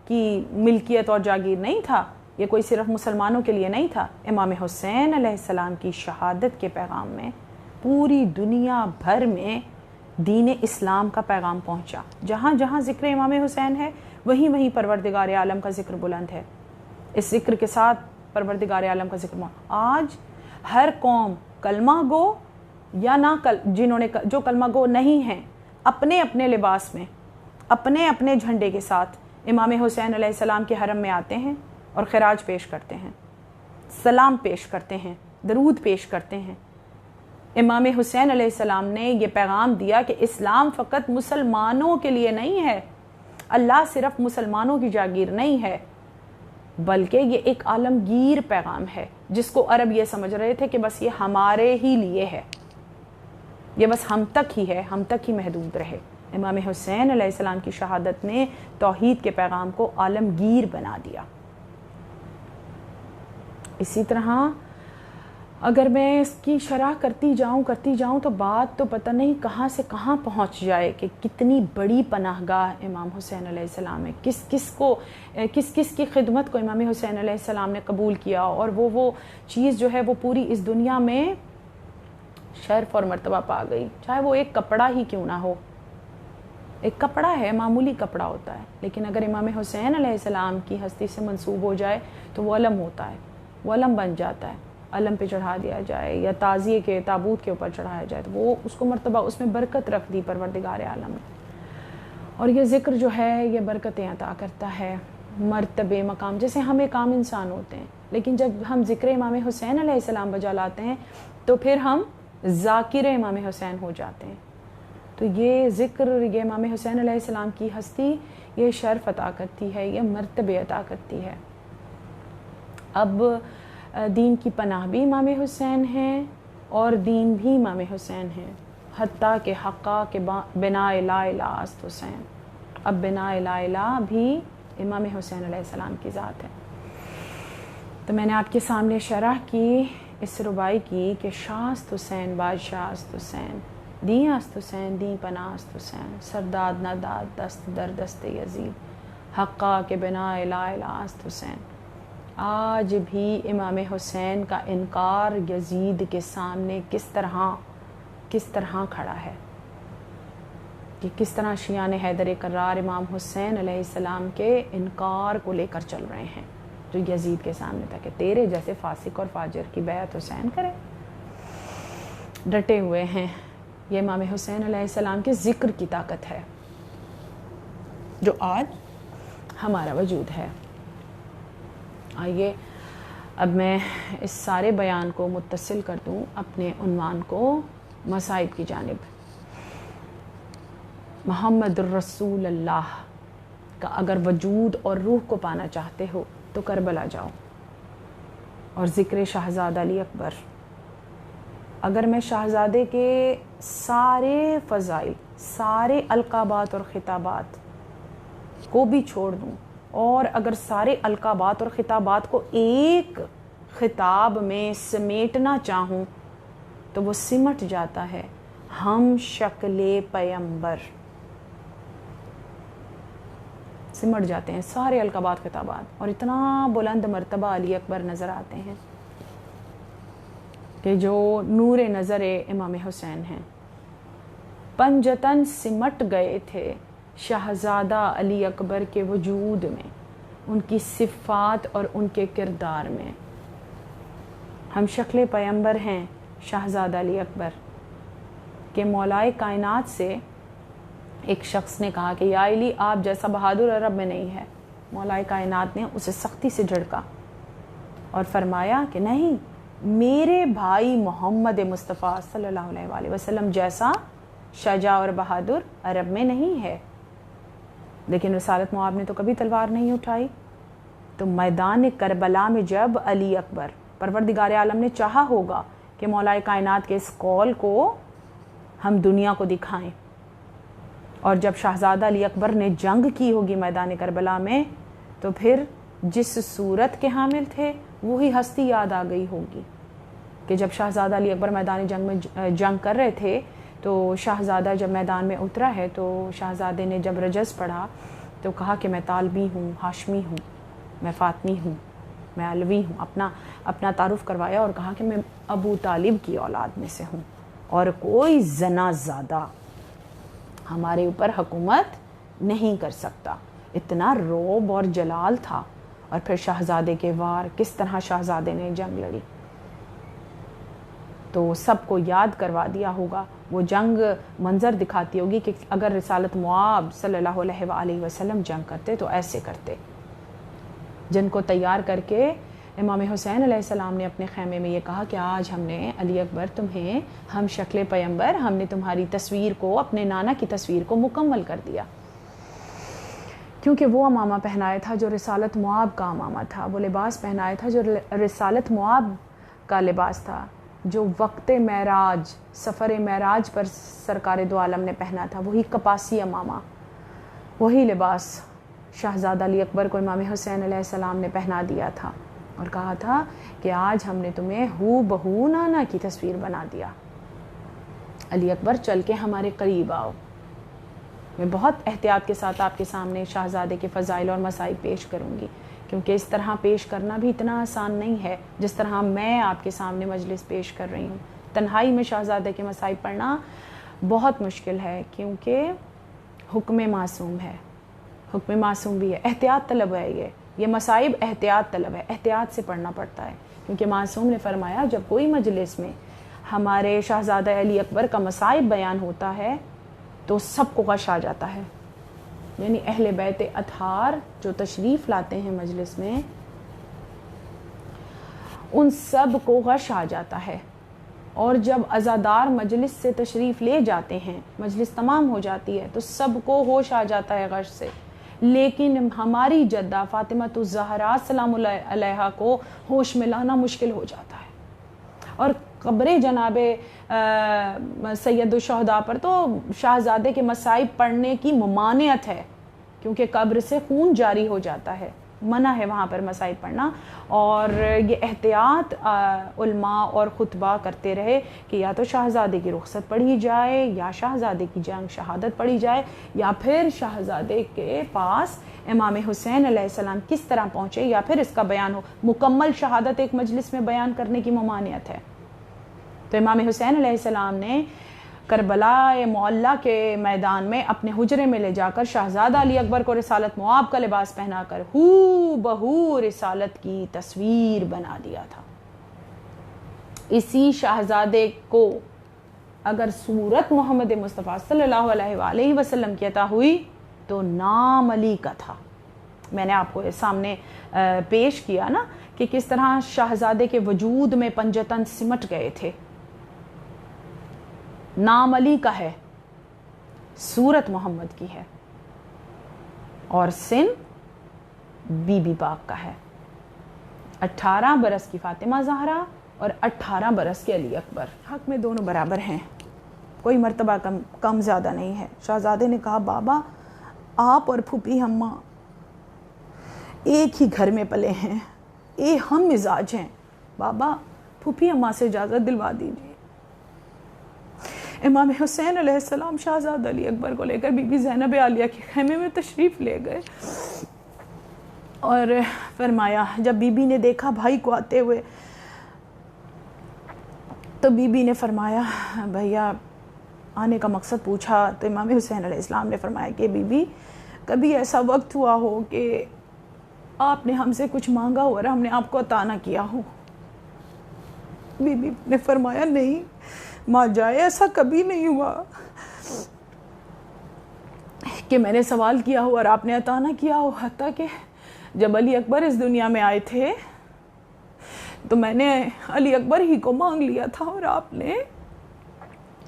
کی ملکیت اور جاگیر نہیں تھا، یہ کوئی صرف مسلمانوں کے لیے نہیں تھا۔ امام حسین علیہ السلام کی شہادت کے پیغام میں پوری دنیا بھر میں دین اسلام کا پیغام پہنچا۔ جہاں جہاں ذکر امام حسین ہے وہیں وہیں پروردگار عالم کا ذکر بلند ہے۔ اس ذکر کے ساتھ پروردگار عالم کا ذکر آج ہر قوم کلمہ گو یا نہ جنہوں نے جو کلمہ گو نہیں ہیں، اپنے اپنے لباس میں، اپنے اپنے جھنڈے کے ساتھ امام حسین علیہ السلام کے حرم میں آتے ہیں اور خراج پیش کرتے ہیں، سلام پیش کرتے ہیں، درود پیش کرتے ہیں۔ امام حسین علیہ السلام نے یہ پیغام دیا کہ اسلام فقط مسلمانوں کے لیے نہیں ہے، اللہ صرف مسلمانوں کی جاگیر نہیں ہے، بلکہ یہ ایک عالمگیر پیغام ہے، جس کو عرب یہ سمجھ رہے تھے کہ بس یہ ہمارے ہی لیے ہے، یہ بس ہم تک ہی ہے، ہم تک ہی محدود رہے۔ امام حسین علیہ السلام کی شہادت نے توحید کے پیغام کو عالمگیر بنا دیا۔ اسی طرح اگر میں اس کی شرح کرتی جاؤں تو بات تو پتہ نہیں کہاں سے کہاں پہنچ جائے کہ کتنی بڑی پناہ گاہ امام حسین علیہ السلام ہے، کس کی خدمت کو امام حسین علیہ السلام نے قبول کیا، اور وہ چیز جو ہے وہ پوری اس دنیا میں شرف اور مرتبہ پا گئی، چاہے وہ ایک کپڑا ہی کیوں نہ ہو۔ ایک کپڑا ہے، معمولی کپڑا ہوتا ہے، لیکن اگر امام حسین علیہ السلام کی ہستی سے منسوب ہو جائے تو وہ علم ہوتا ہے، وہ علم بن جاتا ہے، علم پہ چڑھا دیا جائے یا تعزیے کے تابوت کے اوپر چڑھایا جائے تو وہ اس کو مرتبہ، اس میں برکت رکھ دی پروردگار عالم نے۔ اور یہ ذکر جو ہے یہ برکتیں عطا کرتا ہے، مرتبے، مقام، جیسے ہم ایک عام انسان ہوتے ہیں، لیکن جب ہم ذکر امام حسین علیہ السلام بجا لاتے ہیں تو پھر ہم ذاکر امام حسین ہو جاتے ہیں۔ تو یہ ذکر، یہ امام حسین علیہ السلام کی ہستی یہ شرف عطا کرتی ہے، یہ مرتبے عطا کرتی ہے۔ اب دین کی پناہ بھی امام حسین ہیں اور دین بھی امام حسین ہیں، حتیٰ کہ حقا کے بنا لا الہ است حسین، اب بنا لا الہ بھی امام حسین علیہ السلام کی ذات ہے۔ تو میں نے آپ کے سامنے شرح کی اس ربائی کی کہ شاہ است حسین، بادشاہ است حسین، دیں است حسین، دیں پناہ است حسین، سرداد نداد دست در دست یزید، حقا کے بنا لا الہ است حسین۔ آج بھی امام حسین کا انکار یزید کے سامنے کس طرح کھڑا ہے، کہ کس طرح شیعان حیدر کرار امام حسین علیہ السلام کے انکار کو لے کر چل رہے ہیں، جو یزید کے سامنے تھا کہ تیرے جیسے فاسق اور فاجر کی بیعت حسین کرے، ڈٹے ہوئے ہیں یہ امام حسین علیہ السلام کے ذکر کی طاقت ہے جو آج ہمارا وجود ہے۔ آئیے اب میں اس سارے بیان کو متصل کر دوں اپنے عنوان کو مصائب کی جانب۔ محمد الرسول اللہ کا اگر وجود اور روح کو پانا چاہتے ہو تو کربلا جاؤ اور ذکر شہزادہ علی اکبر۔ اگر میں شہزادے کے سارے فضائل، سارے القابات اور خطابات کو بھی چھوڑ دوں اور اگر سارے القابات اور خطابات کو ایک خطاب میں سمیٹنا چاہوں تو وہ سمٹ جاتا ہے ہم شکل پیمبر۔ سمٹ جاتے ہیں سارے القابات خطابات اور اتنا بلند مرتبہ علی اکبر نظر آتے ہیں کہ جو نور نظر امام حسین ہیں۔ پنجتن سمٹ گئے تھے شہزادہ علی اکبر کے وجود میں، ان کی صفات اور ان کے کردار میں۔ ہم شکل پیمبر ہیں شہزادہ علی اکبر کہ مولائے کائنات سے ایک شخص نے کہا کہ یا علی آپ جیسا بہادر عرب میں نہیں ہے۔ مولائے کائنات نے اسے سختی سے جھڑکا اور فرمایا کہ نہیں، میرے بھائی محمد مصطفیٰ صلی اللہ علیہ وآلہ وسلم جیسا شجاع اور بہادر عرب میں نہیں ہے۔ لیکن رسالت مواب نے تو کبھی تلوار نہیں اٹھائی۔ تو میدان کربلا میں جب علی اکبر، پروردگار عالم نے چاہا ہوگا کہ مولائے کائنات کے اس قول کو ہم دنیا کو دکھائیں، اور جب شہزادہ علی اکبر نے جنگ کی ہوگی میدان کربلا میں تو پھر جس صورت کے حامل تھے وہی ہستی یاد آ گئی ہوگی کہ جب شہزادہ علی اکبر میدان جنگ میں جنگ کر رہے تھے تو شہزادہ جب میدان میں اترا ہے تو شہزادے نے جب رجز پڑھا تو کہا کہ میں طالبی ہوں، ہاشمی ہوں، میں فاطمی ہوں، میں علوی ہوں، اپنا تعارف کروایا اور کہا کہ میں ابو طالب کی اولاد میں سے ہوں اور کوئی زنا زادہ ہمارے اوپر حکومت نہیں کر سکتا۔ اتنا رعب اور جلال تھا۔ اور پھر شہزادے کے وار، کس طرح شہزادے نے جنگ لڑی، تو سب کو یاد کروا دیا ہوگا۔ وہ جنگ منظر دکھاتی ہوگی کہ اگر رسالت مواب صلی اللہ علیہ وآلہ وسلم جنگ کرتے تو ایسے کرتے، جن کو تیار کر کے امام حسین علیہ السلام نے اپنے خیمے میں یہ کہا کہ آج ہم نے علی اکبر تمہیں ہم شکل پیمبر، ہم نے تمہاری تصویر کو، اپنے نانا کی تصویر کو مکمل کر دیا، کیونکہ وہ امامہ پہنایا تھا جو رسالت مواب کا امامہ تھا، وہ لباس پہنایا تھا جو رسالت مواب کا لباس تھا، جو وقت معراج، سفر معراج پر سرکار دو عالم نے پہنا تھا، وہی کپاسی امامہ، وہی لباس شہزادہ علی اکبر کو امام حسین علیہ السلام نے پہنا دیا تھا اور کہا تھا کہ آج ہم نے تمہیں ہو بہو نانا کی تصویر بنا دیا، علی اکبر چل کے ہمارے قریب آؤ۔ میں بہت احتیاط کے ساتھ آپ کے سامنے شہزادے کے فضائل اور مصائب پیش کروں گی، کیونکہ اس طرح پیش کرنا بھی اتنا آسان نہیں ہے جس طرح میں آپ کے سامنے مجلس پیش کر رہی ہوں۔ تنہائی میں شہزادے کے مصائب پڑھنا بہت مشکل ہے، کیونکہ حکم معصوم ہے، حکم معصوم بھی ہے، احتیاط طلب ہے، یہ مصائب احتیاط طلب ہے، احتیاط سے پڑھنا پڑتا ہے، کیونکہ معصوم نے فرمایا جب کوئی مجلس میں ہمارے شہزادہ علی اکبر کا مصائب بیان ہوتا ہے تو سب کو غش آ جاتا ہے، یعنی اہل بیت اطہار جو تشریف لاتے ہیں مجلس میں ان سب کو غش آ جاتا ہے، اور جب عزادار مجلس سے تشریف لے جاتے ہیں، مجلس تمام ہو جاتی ہے تو سب کو ہوش آ جاتا ہے غش سے، لیکن ہماری جدہ فاطمہ الزہرا سلام اللہ علیہا کو ہوش میں لانا مشکل ہو جاتا ہے، اور قبر جناب سید الشہداء پر تو شہزادے کے مصائب پڑھنے کی ممانعت ہے، کیونکہ قبر سے خون جاری ہو جاتا ہے، منع ہے وہاں پر مصائب پڑھنا، اور یہ احتیاط علماء اور خطبہ کرتے رہے کہ یا تو شہزادے کی رخصت پڑھی جائے، یا شہزادے کی جنگ شہادت پڑھی جائے، یا پھر شہزادے کے پاس امام حسین علیہ السلام کس طرح پہنچے، یا پھر اس کا بیان ہو۔ مکمل شہادت ایک مجلس میں بیان کرنے کی ممانعت ہے۔ تو امام حسین علیہ السلام نے کربلا معلیٰ کے میدان میں اپنے حجرے میں لے جا کر شہزادہ علی اکبر کو رسالت مواب کا لباس پہنا کر ہو بہو رسالت کی تصویر بنا دیا تھا۔ اسی شہزادے کو اگر صورت محمد مصطفیٰ صلی اللہ علیہ وآلہ وسلم کی عطا ہوئی تو نام علی کا تھا. میں نے آپ کو سامنے پیش کیا نا کہ کس طرح شہزادے کے وجود میں پنجتن سمٹ گئے تھے. نام علی کا ہے, صورت محمد کی ہے, اور سن بی بی پاک کا ہے. 18 برس کی فاطمہ زہرا اور 18 برس کے علی اکبر. حق میں دونوں برابر ہیں, کوئی مرتبہ کم زیادہ نہیں ہے. شہزادے نے کہا بابا آپ اور پھوپھی اماں ایک ہی گھر میں پلے ہیں, ہم مزاج ہیں. بابا پھوپھی اماں سے اجازت دلوا دیجیے. امام حسین علیہ السلام شہزادہ علی اکبر کو لے کر بی بی زینب عالیہ کے خیمے میں تشریف لے گئے اور فرمایا, جب بی بی نے دیکھا بھائی کو آتے ہوئے تو بی بی نے فرمایا بھیا آنے کا مقصد پوچھا. تو امام حسین علیہ السلام نے فرمایا کہ بی بی کبھی ایسا وقت ہوا ہو کہ آپ نے ہم سے کچھ مانگا ہو اور ہم نے آپ کو عطا نہ کیا ہو؟ بی بی نے فرمایا نہیں ماں جائے, ایسا کبھی نہیں ہوا کہ میں نے سوال کیا ہو اور آپ نے عطا نہ کیا ہو. حتیٰ کہ جب علی اکبر اس دنیا میں آئے تھے تو میں نے علی اکبر ہی کو مانگ لیا تھا اور آپ نے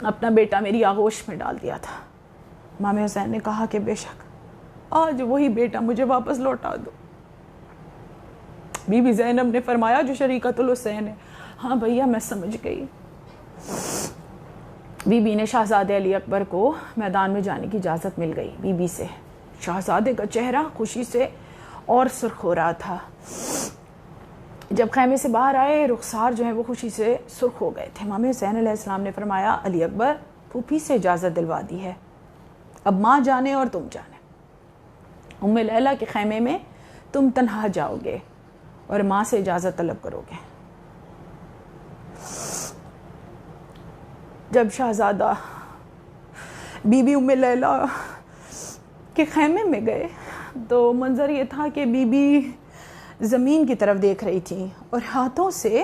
اپنا بیٹا میری آغوش میں ڈال دیا تھا. امام حسین نے کہا کہ بے شک آج وہی بیٹا مجھے واپس لوٹا دو. بی بی زینب نے فرمایا جو شریکت الحسین ہے. ہاں بھیا میں سمجھ گئی. بی بی نے شہزادے علی اکبر کو میدان میں جانے کی اجازت مل گئی بی بی سے. شہزادے کا چہرہ خوشی سے اور سرخ ہو رہا تھا. جب خیمے سے باہر آئے رخسار جو ہے وہ خوشی سے سرخ ہو گئے تھے. امام حسین علیہ السلام نے فرمایا علی اکبر پھوپھی سے اجازت دلوا دی ہے, اب ماں جانے اور تم جانے. ام لیلہ کے خیمے میں تم تنہا جاؤ گے اور ماں سے اجازت طلب کرو گے. جب شہزادہ بی بی ام لیلہ کے خیمے میں گئے تو منظر یہ تھا کہ بی بی زمین کی طرف دیکھ رہی تھی اور ہاتھوں سے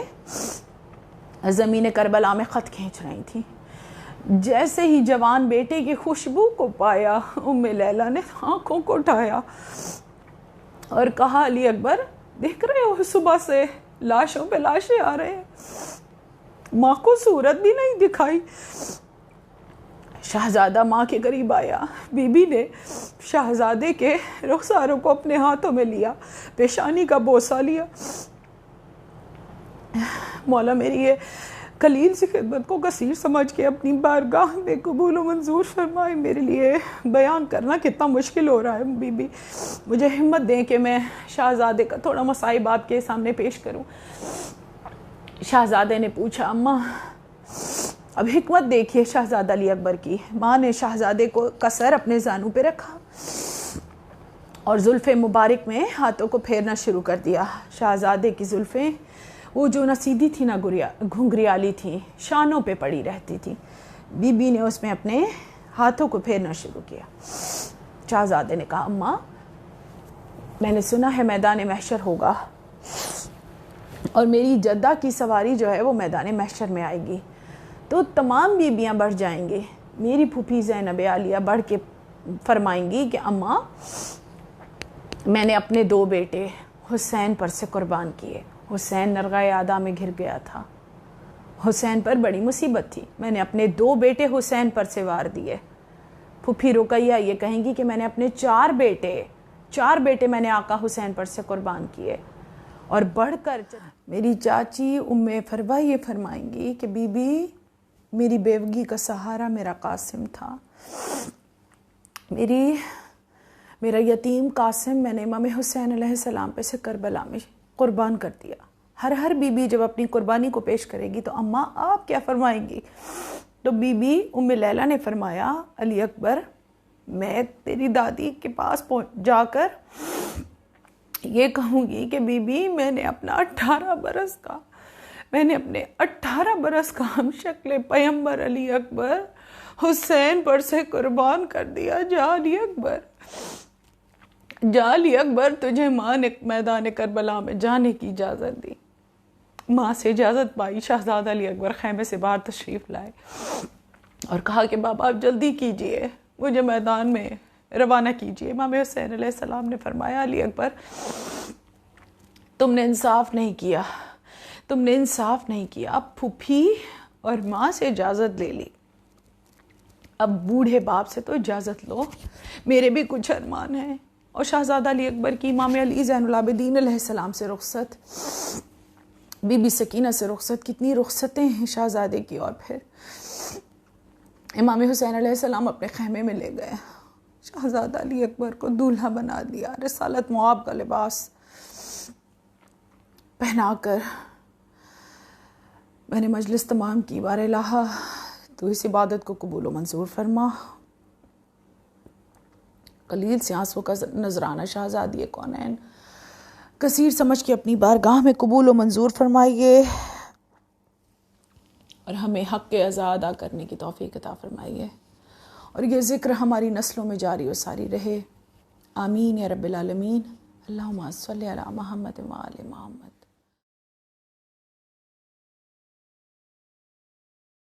زمین کربلا میں خط کھینچ رہی تھی. جیسے ہی جوان بیٹے کی خوشبو کو پایا ام لیلہ نے آنکھوں کو اٹھایا اور کہا علی اکبر دیکھ رہے ہو صبح سے لاشوں پہ لاشیں آ رہے ہیں, ماں کو صورت بھی نہیں دکھائی. شہزادہ ماں کے قریب آیا. بی بی نے شہزادے کے رخساروں کو اپنے ہاتھوں میں لیا, پیشانی کا بوسہ لیا. مولا میری یہ قلیل سی خدمت کو کثیر سمجھ کے اپنی بارگاہ میں قبول و منظور فرمائے. میرے لیے بیان کرنا کتنا مشکل ہو رہا ہے. بی بی مجھے ہمت دیں کہ میں شہزادے کا تھوڑا مصائب آپ کے سامنے پیش کروں. شہزادے نے پوچھا اماں, اب حکمت دیکھیے شہزادہ علی اکبر کی. ماں نے شہزادے کا سر اپنے زانوں پہ رکھا اور زلف مبارک میں ہاتھوں کو پھیرنا شروع کر دیا. شہزادے کی زلفیں وہ جو نہ سیدھی تھی نہ گھنگریالی تھی, شانوں پہ پڑی رہتی تھی. بی بی نے اس میں اپنے ہاتھوں کو پھیرنا شروع کیا. شہزادے نے کہا اماں میں نے سنا ہے میدان محشر ہوگا اور میری جدہ کی سواری جو ہے وہ میدان محشر میں آئے گی تو تمام بیبیاں بڑھ جائیں گی. میری پھوپھی زینب عالیہ بڑھ کے فرمائیں گی کہ اماں میں نے اپنے 2 بیٹے حسین پر سے قربان کیے. حسین نرغہ اعداء میں گھر گیا تھا, حسین پر بڑی مصیبت تھی, میں نے اپنے 2 بیٹے حسین پر سے وار دیے. پھوپھی رقیہ یہ کہیں گی کہ میں نے اپنے 4 بیٹے میں نے آقا حسین پر سے قربان کیے. اور بڑھ کر میری چاچی ام فروہ یہ فرمائیں گی کہ بی بی میری بیوگی کا سہارا میرا قاسم تھا. میرا یتیم قاسم میں نے امام حسین علیہ السلام پہ سے کربلا میں قربان کر دیا. ہر بی بی جب اپنی قربانی کو پیش کرے گی تو اماں آپ کیا فرمائیں گی؟ تو بی بی ام لیلہ نے فرمایا علی اکبر میں تیری دادی کے پاس جا کر یہ کہوں گی کہ بی بی میں نے اپنے 18 برس کا ہم شکل پیغمبر علی اکبر حسین پر سے قربان کر دیا. جا علی اکبر تجھے ماں نے میدان کربلا میں جانے کی اجازت دی. ماں سے اجازت پائی. شہزادہ علی اکبر خیمے سے باہر تشریف لائے. اور کہا کہ بابا آپ جلدی کیجئے، مجھے میدان میں روانہ کیجئے۔ امام حسین علیہ السلام نے فرمایا علی اکبر تم نے انصاف نہیں کیا، تم نے انصاف نہیں کیا۔ اب پھوپھی اور ماں سے اجازت لے لی، اب بوڑھے باپ سے تو اجازت لو، میرے بھی کچھ ارمان ہیں۔ اور شہزادہ علی اکبر کی امام علی زین العابدین علیہ السلام سے رخصت، بی بی سکینہ سے رخصت، کتنی رخصتیں ہیں شہزادے کی۔ اور پھر امام حسین علیہ السلام اپنے خیمے میں لے گئے، شہزادہ علی اکبر کو دولہا بنا دیا، رسالت معاب کا لباس پہنا کر میں نے مجلس تمام کی، بار الہ تو اس عبادت کو قبول و منظور فرما۔ قلیل سے آنسوں کا نذرانہ شہزادی کونین کثیر سمجھ کے اپنی بارگاہ میں قبول و منظور فرمائیے، اور ہمیں حق کے اذا ادا کرنے کی توفیق عطا فرمائیے، اور یہ ذکر ہماری نسلوں میں جاری و ساری رہے۔ آمین یا رب العالمین۔ اللہم صلی علی محمد و آل محمد۔